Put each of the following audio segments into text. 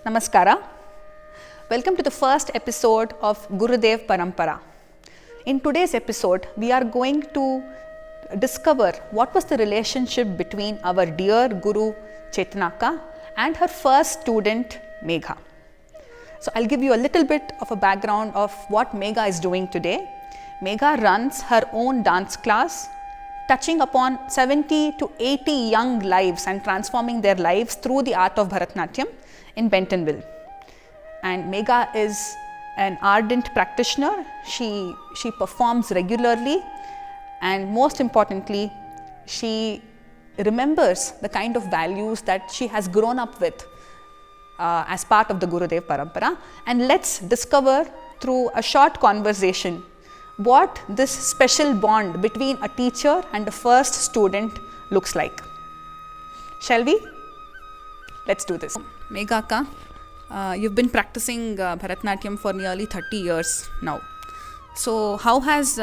Namaskara. Welcome to the first episode of Gurudev Parampara. In today's episode, we are going to discover what was the relationship between our dear Guru Chethanaka and her first student Megha. So I'll give you a little bit of a background of what Megha is doing today. Megha runs her own dance class, touching upon 70 to 80 young lives and transforming their lives through the art of Bharatanatyam in Bentonville. And Megha is an ardent practitioner. She performs regularly, and most importantly, she remembers the kind of values that she has grown up with as part of the Gurudev Parampara. And let's discover through a short conversation what this special bond between a teacher and a first student looks like. Shall we? Let's do this. Megha Akka, you've been practicing Bharatanatyam for nearly 30 years now. So how has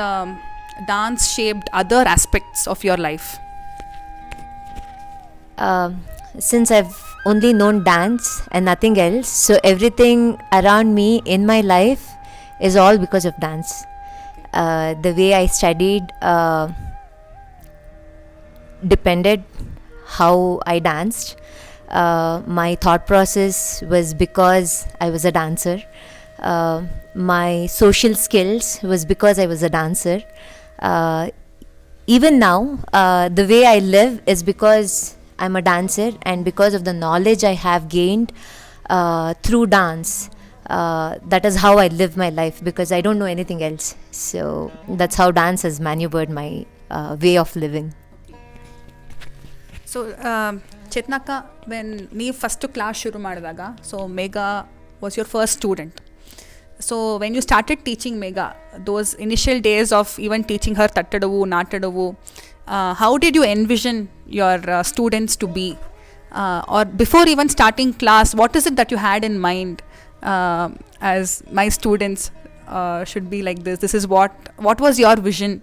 dance shaped other aspects of your life? Since I've only known dance and nothing else, so everything around me in my life is all because of dance. The way I studied depended how I danced. My thought process was because I was a dancer. My social skills was because I was a dancer. Even now, the way I live is because I'm a dancer, and because of the knowledge I have gained through dance. That is how I live my life, because I don't know anything else. So that's how dance has maneuvered my way of living. So Chethanaka, when you first class shuru madadaga, so Megha was your first student. So when you started teaching Megha, those initial days of even teaching her tattadavu, natadavu, how did you envision your students to be? Or before even starting class, what is it that you had in mind as my students should be like this? This is what was your vision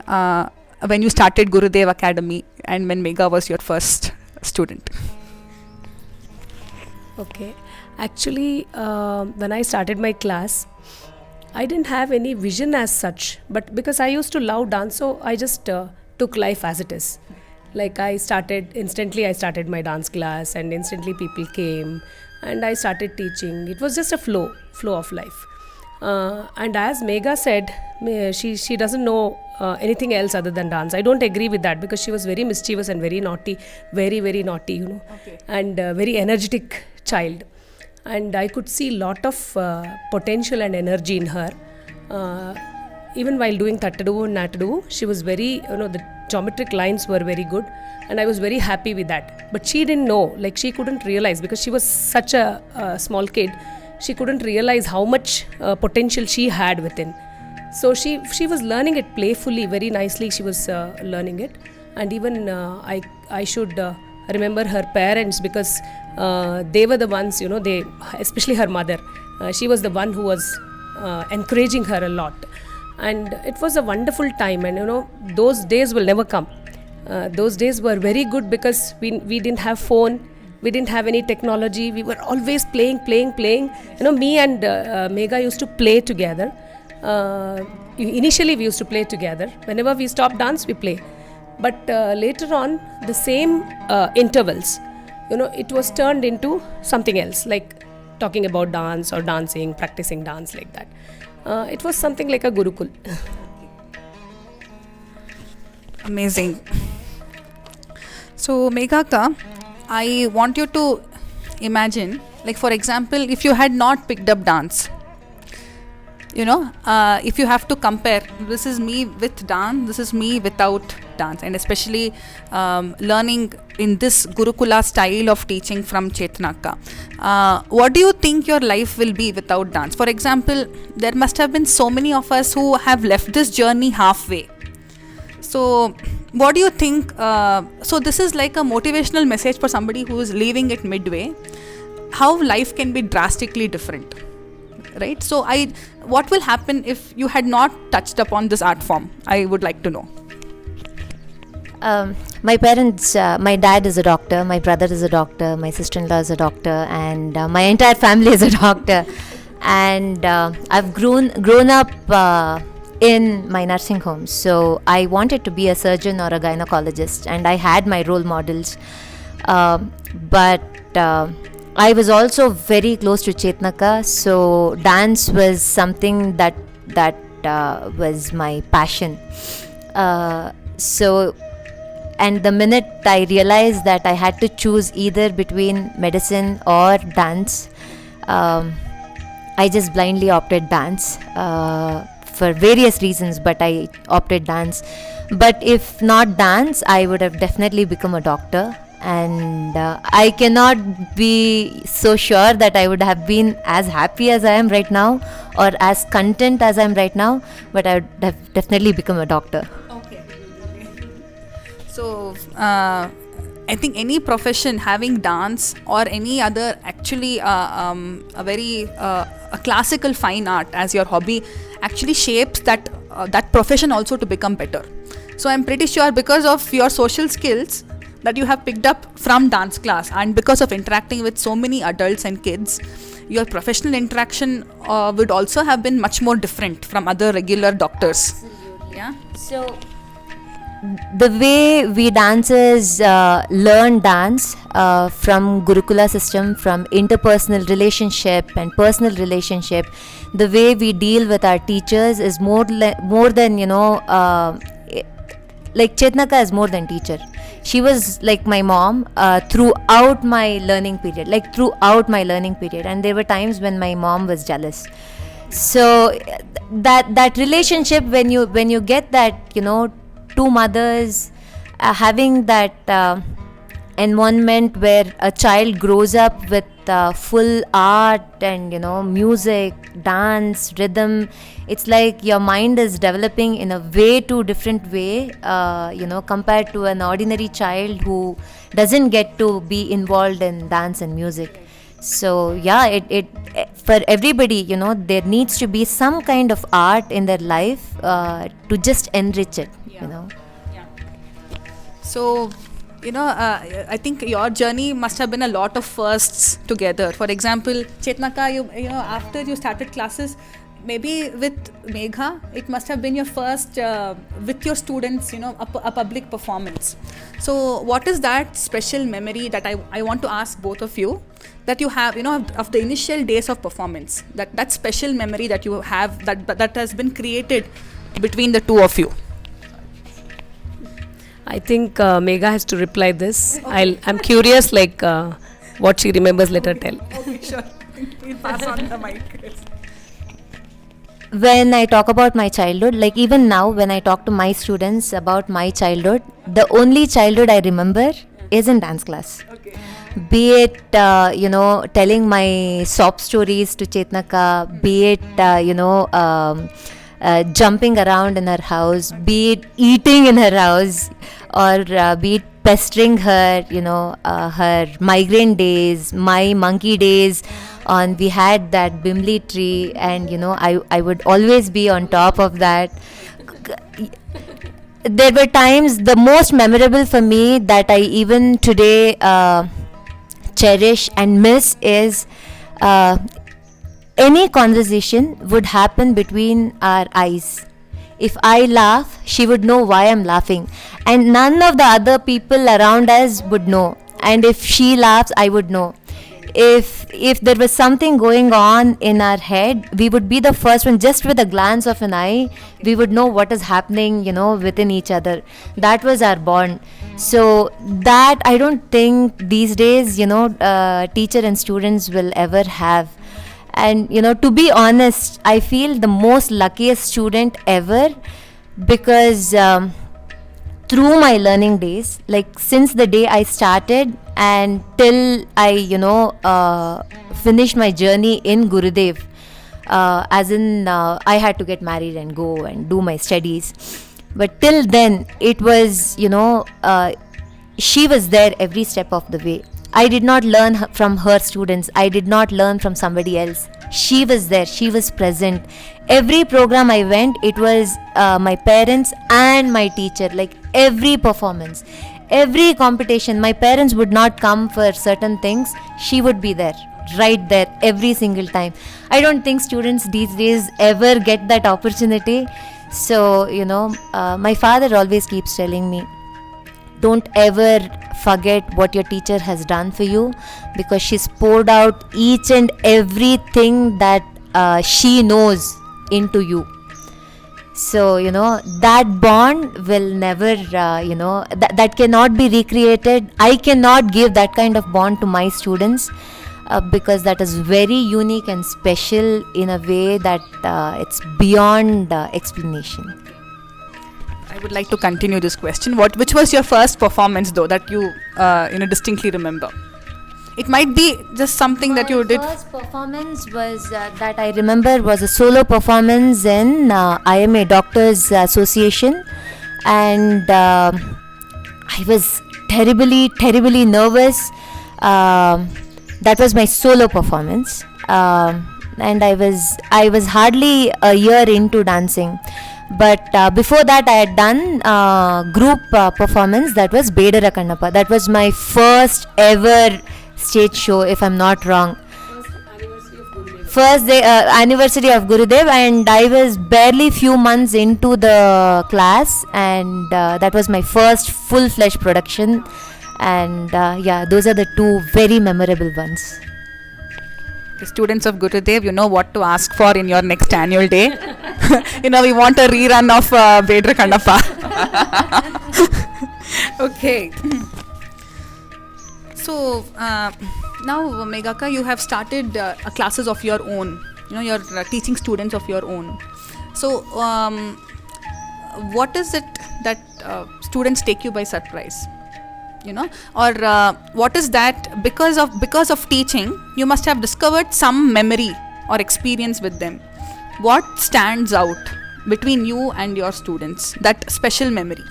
when you started Gurudev Academy and when Megha was your first student? Okay, actually when I started my class, I didn't have any vision as such, but because I used to love dance, so I just took life as it is. Like I started my dance class, and instantly people came and I started teaching. It was just a flow of life. And as Megha said, she doesn't know anything else other than dance. I don't agree with that, because she was very mischievous and very naughty, very naughty, Okay. And very energetic child. And I could see lot of potential and energy in her. Even while doing tattadavu and natadavu, she was very, the geometric lines were very good, and I was very happy with that. But she didn't know, like she couldn't realize, because she was such a small kid, she couldn't realize how much potential she had within. So she was learning it playfully, very nicely she was learning it. And even I should remember her parents, because they were the ones, they, especially her mother, she was the one who was encouraging her a lot. And it was a wonderful time, and those days will never come. Those days were very good, because we didn't have phone, we didn't have any technology, we were always playing. Me and Megha used to play together. Initially we used to play together. Whenever we stopped dance, we play. But later on, the same intervals, it was turned into something else, like talking about dance or dancing, practicing dance, like that. It was something like a gurukul. Amazing. So Megha Akka, I want you to imagine, like for example, if you had not picked up dance, if you have to compare, this is me with dance, this is me without dance, and especially learning in this Gurukula style of teaching from Chethanaka. What do you think your life will be without dance? For example, there must have been so many of us who have left this journey halfway. So what do you think? So this is like a motivational message for somebody who is leaving it midway, how life can be drastically different. Right? So what will happen if you had not touched upon this art form? I would like to know. My parents, my dad is a doctor, my brother is a doctor, my sister-in-law is a doctor, and my entire family is a doctor. And I've grown up in my nursing home. So I wanted to be a surgeon or a gynecologist, and I had my role models. But I was also very close to Chetnaka, so dance was something that was my passion. So, and the minute I realized that I had to choose either between medicine or dance, I just blindly opted dance for various reasons, but I opted dance. But if not dance, I would have definitely become a doctor. And I cannot be so sure that I would have been as happy as I am right now or as content as I am right now, but I would have definitely become a doctor. Okay. So, I think any profession having dance or any other actually a very a classical fine art as your hobby actually shapes that profession also to become better. So I'm pretty sure because of your social skills that you have picked up from dance class, and because of interacting with so many adults and kids, your professional interaction would also have been much more different from other regular doctors. Absolutely. Yeah. So the way we dancers learn dance from Gurukula system, from interpersonal relationship and personal relationship, the way we deal with our teachers is more than like Chetnaka is more than teacher. She was like my mom throughout my learning period, and there were times when my mom was jealous. So that relationship, when you get that, two mothers having that environment where a child grows up with full art and music, dance, rhythm, it's like your mind is developing in a way too different way compared to an ordinary child who doesn't get to be involved in dance and music. So yeah, it for everybody, there needs to be some kind of art in their life to just enrich it. Yeah. So, I think your journey must have been a lot of firsts together. For example, Chetnaka, you after you started classes, maybe with Megha, it must have been your first with your students, a public performance. So, what is that special memory that I want to ask both of you that you have, of the initial days of performance? That special memory that you have that has been created between the two of you. I think Megha has to reply this. Okay. I'm curious, what she remembers. Let her tell. Okay, sure. We'll pass on the mic. When I talk about my childhood, like even now, when I talk to my students about my childhood, the only childhood I remember is in dance class. Okay. Be it telling my sob stories to Chetnaka, be it jumping around in her house, be it eating in her house, or be it pestering her, her migraine days, my monkey days. We had that Bimli tree, and I would always be on top of that. There were times, the most memorable for me that I even today cherish and miss is any conversation would happen between our eyes. If I laugh, she would know why I'm laughing, and none of the other people around us would know. And if she laughs, I would know. If there was something going on in our head, we would be the first one. Just with a glance of an eye, we would know what is happening, within each other. That was our bond. So that I don't think these days, teacher and students will ever have. And to be honest, I feel the most luckiest student ever, because through my learning days, like since the day I started and till I finished my journey in Gurudev, as in I had to get married and go and do my studies, but till then it was she was there every step of the way. I did not learn from her students. I did not learn from somebody else. She was there. She was present every program I went, it was my parents and my teacher. Like every performance, every competition, my parents would not come for certain things. She would be there, right there, every single time. I don't think students these days ever get that opportunity. So, my father always keeps telling me, don't ever forget what your teacher has done for you, because she's poured out each and everything that she knows into you. So, that bond will never, that cannot be recreated. I cannot give that kind of bond to my students because that is very unique and special in a way that it's beyond explanation. I would like to continue this question. Which was your first performance though that you distinctly remember? It might be just something that you did. My first performance was that I remember was a solo performance in IMA Doctors Association, and I was terribly nervous. That was my solo performance, and I was hardly a year into dancing. But before that, I had done group performance. That was Bedara Kannappa. That was my first ever stage show, if I'm not wrong. First day anniversary of Gurudev, and I was barely few months into the class, and that was my first full-fledged production. And those are the two very memorable ones. The students of Gurudev, you know what to ask for in your next annual day. We want a rerun of Bedra Kannappa. Okay. So now, Megha, you have started classes of your own. You're teaching students of your own. So, what is it that students take you by surprise? Or what is that because of teaching, you must have discovered some memory or experience with them. What stands out between you and your students? That special memory.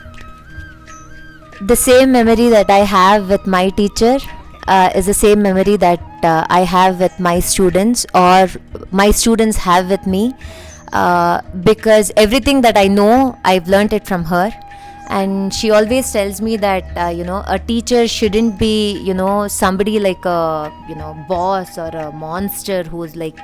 The same memory that I have with my teacher is the same memory that I have with my students, or my students have with me, because everything that I know, I've learnt it from her. And she always tells me that a teacher shouldn't be somebody like a boss or a monster who's like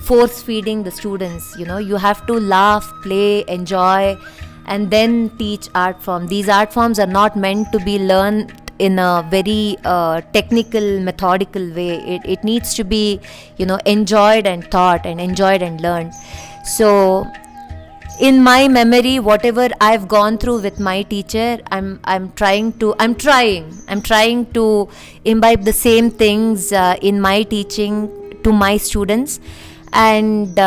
force feeding the students. You have to laugh, play, enjoy, and then teach art form. These art forms are not meant to be learned in a very technical, methodical way. It needs to be enjoyed and taught, and enjoyed and learned. So in my memory, whatever I've gone through with my teacher, I'm trying to imbibe the same things in my teaching to my students. And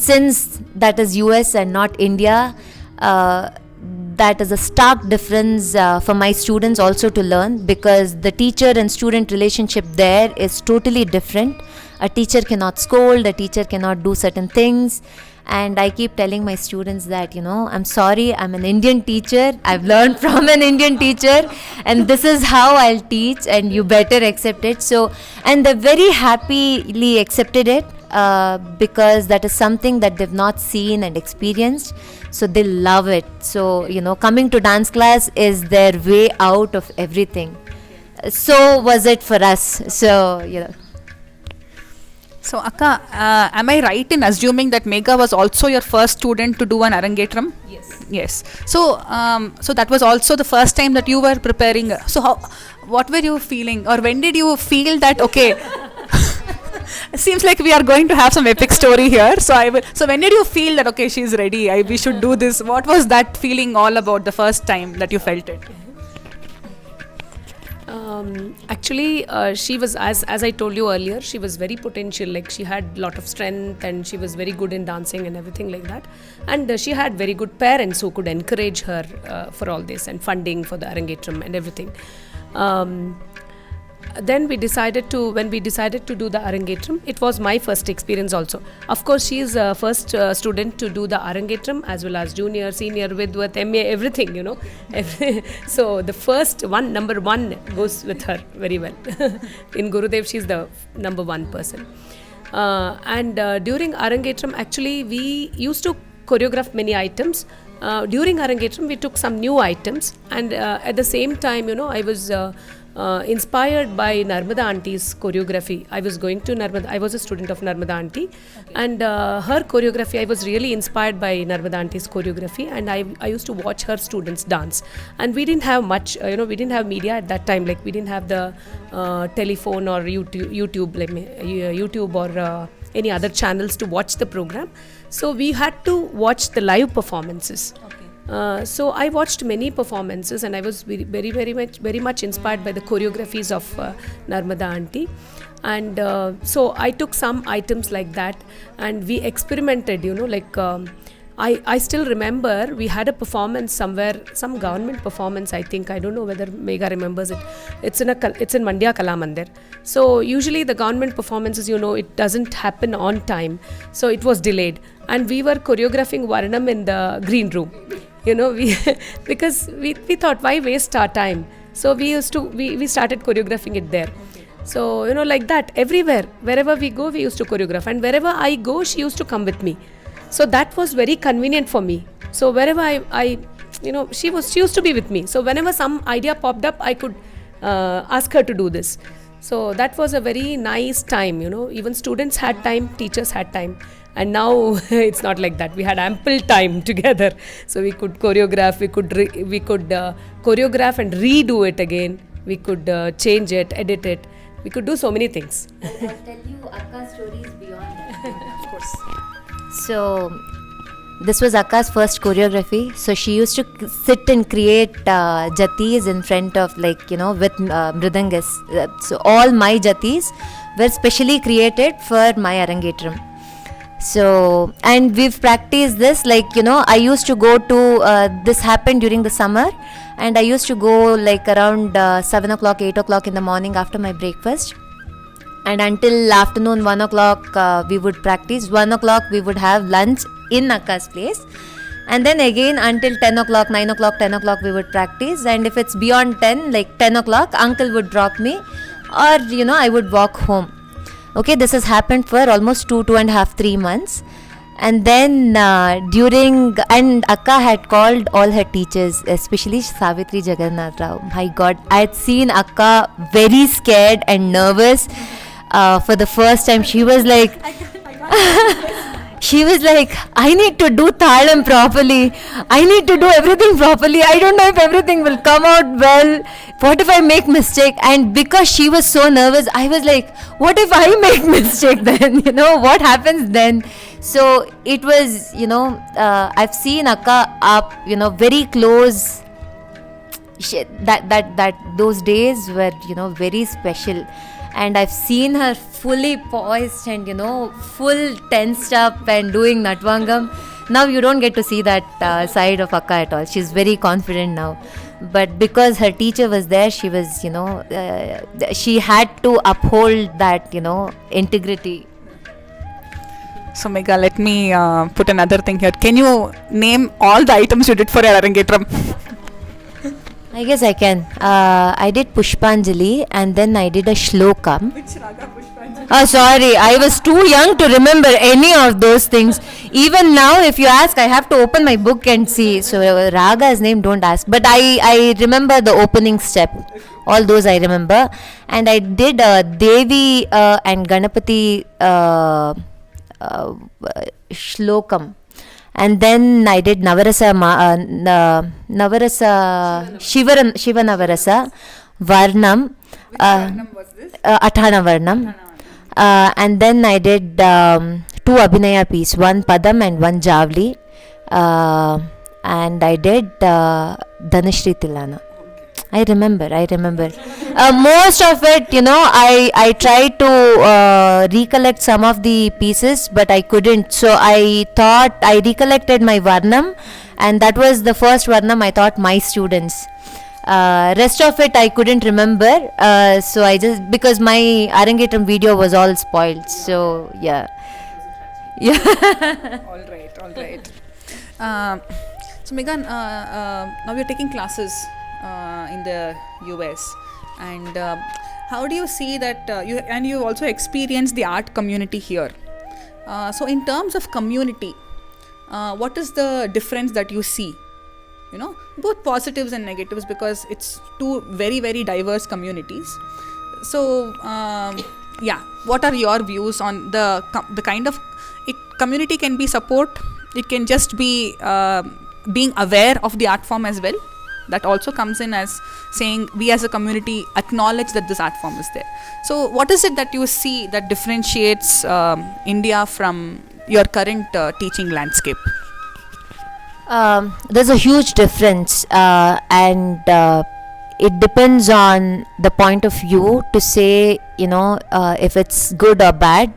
since that is US and not India, that is a stark difference for my students also to learn, because the teacher and student relationship there is totally different. A teacher cannot scold, a teacher cannot do certain things. And I keep telling my students that, I'm sorry, I'm an Indian teacher. I've learned from an Indian teacher, and this is how I'll teach, and you better accept it. So, and they very happily accepted it because that is something that they've not seen and experienced. So they love it. So, coming to dance class is their way out of everything. So was it for us. So, So, Akka, am I right in assuming that Megha was also your first student to do an Arangetram? Yes. So, so that was also the first time that you were preparing. So, what were you feeling, or when did you feel that, okay, it seems like we are going to have some epic story here. So when did you feel that, okay, she's ready, we should do this? What was that feeling all about the first time that you felt it? Actually, she was, as I told you earlier, she was very potential. Like, she had a lot of strength, and she was very good in dancing and everything like that. And she had very good parents who could encourage her for all this, and funding for the Arangetram and everything. Then when we decided to do the Arangetram, it was my first experience also. Of course, she is the first student to do the Arangetram, as well as junior, senior, Vidwat, MA, everything, So the first one, number one, goes with her very well. In Gurudev, she's the number one person. And during Arangetram, actually, we used to choreograph many items. During Arangetram, we took some new items, and at the same time, I was inspired by Narmada Auntie's choreography. I was going to Narmada, I was a student of Narmada Auntie, and her choreography, I was really inspired by Narmada Auntie's choreography, and I used to watch her students dance. And we didn't have much, we didn't have media at that time, like we didn't have the telephone or YouTube or any other channels to watch the program. So we had to watch the live performances. So I watched many performances, and I was very much inspired by the choreographies of Narmada Auntie. And so I took some items like that, and we experimented, I still remember we had a performance somewhere, some government performance, I think. I don't know whether Megha remembers it. It's in Mandya Kalamandir. So usually the government performances, it doesn't happen on time. So it was delayed. And we were choreographing Varnam in the green room. Because we thought, why waste our time? So we started choreographing it there. So, like that, everywhere, wherever we go, we used to choreograph. And wherever I go, she used to come with me. So that was very convenient for me. So wherever I she used to be with me. So whenever some idea popped up, I could ask her to do this. So that was a very nice time, even students had time, teachers had time. And now it's not like that. We had ample time together. So we could choreograph, we could choreograph and redo it again. We could change it, edit it. We could do so many things. I'll tell you Akka's stories beyond that. Of course. So this was Akka's first choreography. So she used to sit and create jatis in front of with mridangas. So all my jatis were specially created for my Arangetram. So, and we've practiced this, I used to go to, this happened during the summer, and I used to go around 7 o'clock, 8 o'clock in the morning after my breakfast. And until afternoon 1 o'clock we would practice. 1 o'clock we would have lunch in Akka's place, and then again until 10 o'clock, 9 o'clock, 10 o'clock we would practice. And if it's beyond 10, 10 o'clock, uncle would drop me, or I would walk home. Okay, this has happened for almost 2.5, 3 months. And then and Akka had called all her teachers, especially Savitri Jagannath Rao. My God, I had seen Akka very scared and nervous for the first time. She was like, I need to do Thalam properly. I need to do everything properly. I don't know if everything will come out well. What if I make mistake? And because she was so nervous, I was like, what if I make mistake then? What happens then? So it was, I've seen Akka up, very close. Those days were, very special. And I've seen her fully poised and, full tensed up and doing Natvangam. Now you don't get to see that side of Akka at all. She's very confident now. But because her teacher was there, she was, she had to uphold that, integrity. So Megha, let me put another thing here. Can you name all the items you did for your Arangetram? I guess I can. I did Pushpanjali, and then I did a Shlokam. Which Raga Pushpanjali? Oh, sorry. I was too young to remember any of those things. Even now, if you ask, I have to open my book and see. So, Raga's name, don't ask. But I remember the opening step. All those I remember. And I did Devi and Ganapati Shlokam. And then I did Navarasa, Shiva Navarasa, Varnam, Varnam was this? Athana Varnam. And then I did 2 Abhinaya piece, one Padam and one Javli. And I did Dhanashri Tilana. I remember. Most of it, I tried to recollect some of the pieces, but I couldn't. So I thought I recollected my Varnam, and that was the first Varnam I taught my students. Rest of it I couldn't remember. So I just, because my Arangetram video was all spoiled. So yeah. All right. So Megha, now you're taking classes in the US, and how do you see that you also experienced the art community here? So in terms of community, what is the difference that you see? Both positives and negatives, because it's two very, very diverse communities. So what are your views on the kind of community? Can be support, it can just be being aware of the art form as well. That also comes in as saying we as a community acknowledge that this art form is there. So what is it that you see that differentiates India from your current teaching landscape? There's a huge difference, and it depends on the point of view to say, if it's good or bad.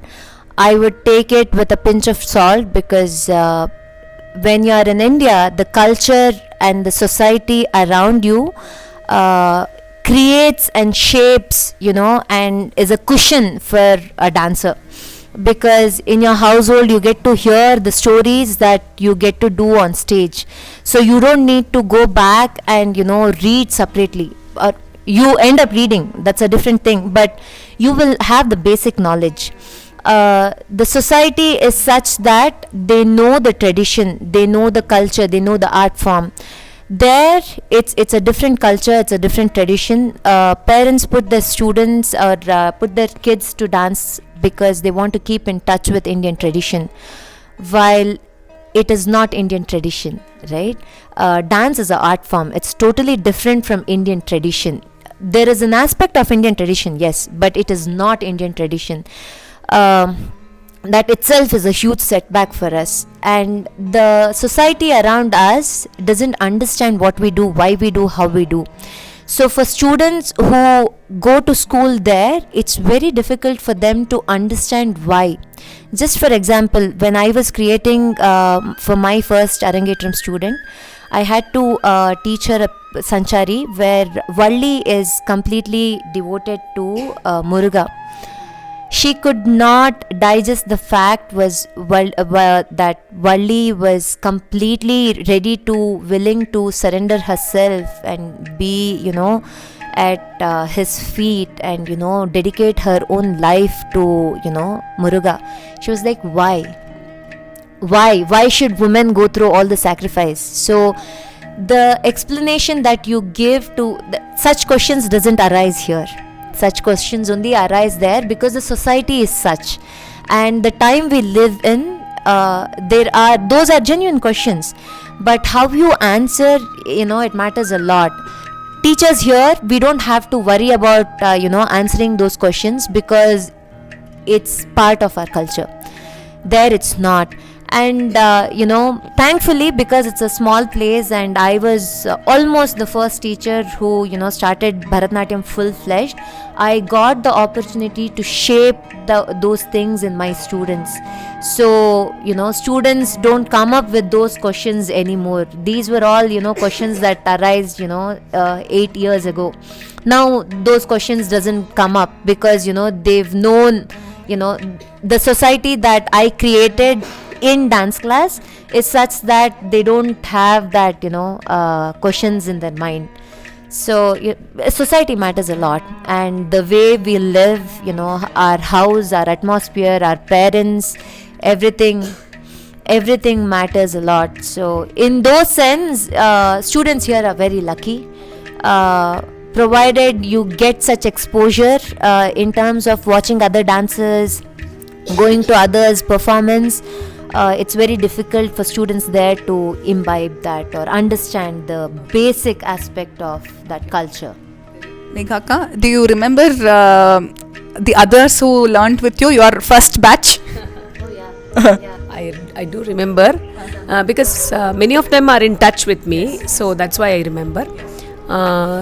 I would take it with a pinch of salt, because when you are in India, the culture and the society around you creates and shapes, and is a cushion for a dancer. Because in your household you get to hear the stories that you get to do on stage, so you don't need to go back and read separately, or you end up reading, that's a different thing, but you will have the basic knowledge. The society is such that they know the tradition, they know the culture, they know the art form. There it's a different culture, it's a different tradition. Parents put their students or put their kids to dance because they want to keep in touch with Indian tradition, while it is not Indian tradition, right? Dance is an art form, it's totally different from Indian tradition. There is an aspect of Indian tradition, yes, but it is not Indian tradition. That itself is a huge setback for us, and the society around us doesn't understand what we do, why we do, how we do. So for students who go to school there, it's very difficult for them to understand why. Just for example, when I was creating for my first Arangetram student, I had to teach her a Sanchari where Valli is completely devoted to Muruga. She could not digest the fact that Valli was completely ready to, willing to surrender herself and be, at his feet and, dedicate her own life to, Muruga. She was like, why? Why should women go through all the sacrifice? So the explanation that you give to such questions doesn't arise here. Such questions only arise there because the society is such, and the time we live in, those are genuine questions, but how you answer, it matters a lot. Teachers here, we don't have to worry about answering those questions because it's part of our culture. There it's not. And thankfully, because it's a small place and I was almost the first teacher who started Bharatanatyam full-fledged, I got the opportunity to shape those things in my students. So students don't come up with those questions anymore. These were all questions that arise 8 years ago. Now those questions doesn't come up because they've known the society that I created in dance class is such that they don't have that questions in their mind. So society matters a lot, and the way we live, our house, our atmosphere, our parents, everything matters a lot. So in those sense, students here are very lucky, provided you get such exposure in terms of watching other dancers, going to others' performance. It's very difficult for students there to imbibe that or understand the basic aspect of that culture. Megha, do you remember the others who learnt with you, your first batch? I do remember because many of them are in touch with me, so that's why I remember.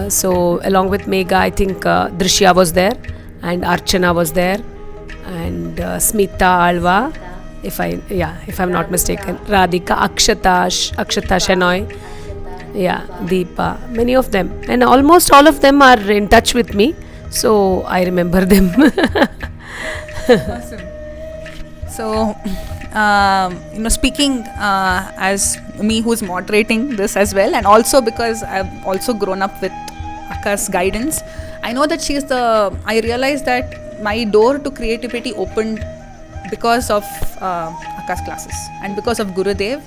So along with Megha, I think Drishya was there, and Archana was there, and Smita Alva, if I'm not mistaken, Radhika, Akshata Shenoy, Deepa, many of them, and almost all of them are in touch with me, so I remember them. Awesome. So speaking as me who's moderating this as well, and also because I've also grown up with Aka's guidance, I know that I realized that my door to creativity opened because of Aka's classes and because of Gurudev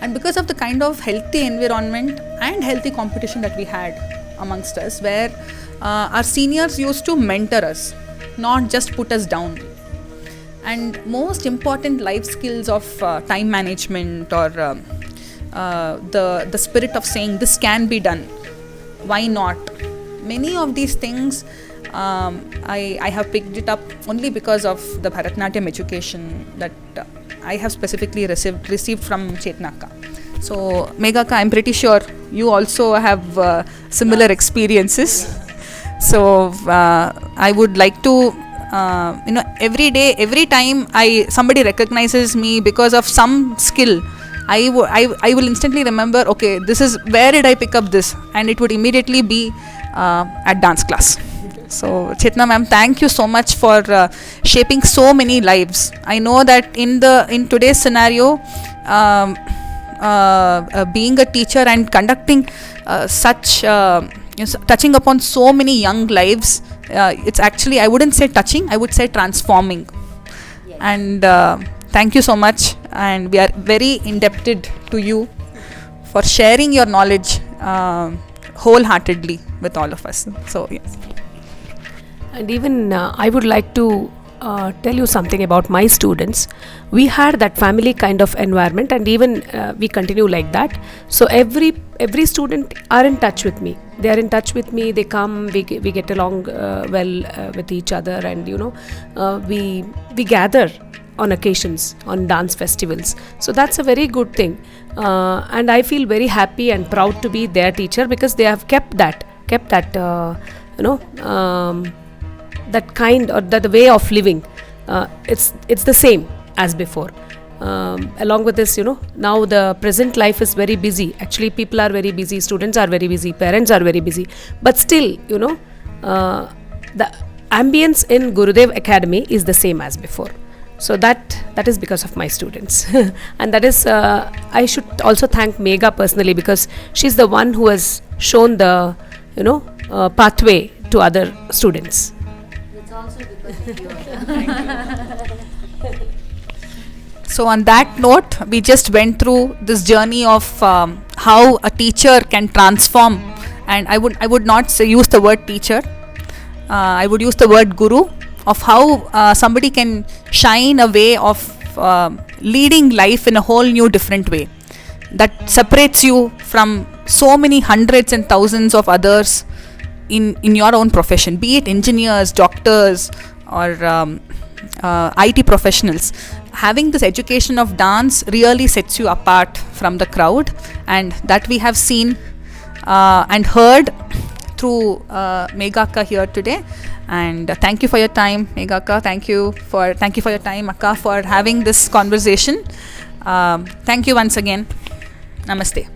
and because of the kind of healthy environment and healthy competition that we had amongst us, where our seniors used to mentor us, not just put us down. And most important life skills of time management or the spirit of saying this can be done, why not? Many of these things I have picked it up only because of the Bharatanatyam education that I have specifically received from Chethana Akka. So Megha Akka, I'm pretty sure you also have similar experiences. So I would like to every day, every time somebody recognizes me because of some skill, I will instantly remember, okay, this is where did I pick up this, and it would immediately be at dance class. So Chethana ma'am, thank you so much for shaping so many lives. I know that in today's scenario, being a teacher and conducting such touching upon so many young lives, it's actually, I wouldn't say touching, I would say transforming. Yes. And thank you so much, and we are very indebted to you for sharing your knowledge wholeheartedly with all of us. So yes. And even I would like to tell you something about my students. We had that family kind of environment, and even we continue like that. So every student are in touch with me. They are in touch with me. They come. We get along well with each other, and we gather on occasions, on dance festivals. So that's a very good thing, and I feel very happy and proud to be their teacher, because they have kept that that kind, or that the way of living. It's the same as before. Along with this, now the present life is very busy. Actually, people are very busy, students are very busy, parents are very busy. But still, the ambience in Gurudev Academy is the same as before. So that is because of my students. And that is, I should also thank Megha personally, because she's the one who has shown the, pathway to other students. It's also because of you. So on that note, we just went through this journey of how a teacher can transform, and I would not use the word teacher, I would use the word guru, of how somebody can shine a way of leading life in a whole new different way that separates you from so many hundreds and thousands of others in your own profession, be it engineers, doctors, or IT professionals. Having this education of dance really sets you apart from the crowd, and that we have seen and heard through Megha Akka here today. And thank you for your time, Megha Akka. Thank you for your time, Akka, for having this conversation. Thank you once again. Namaste.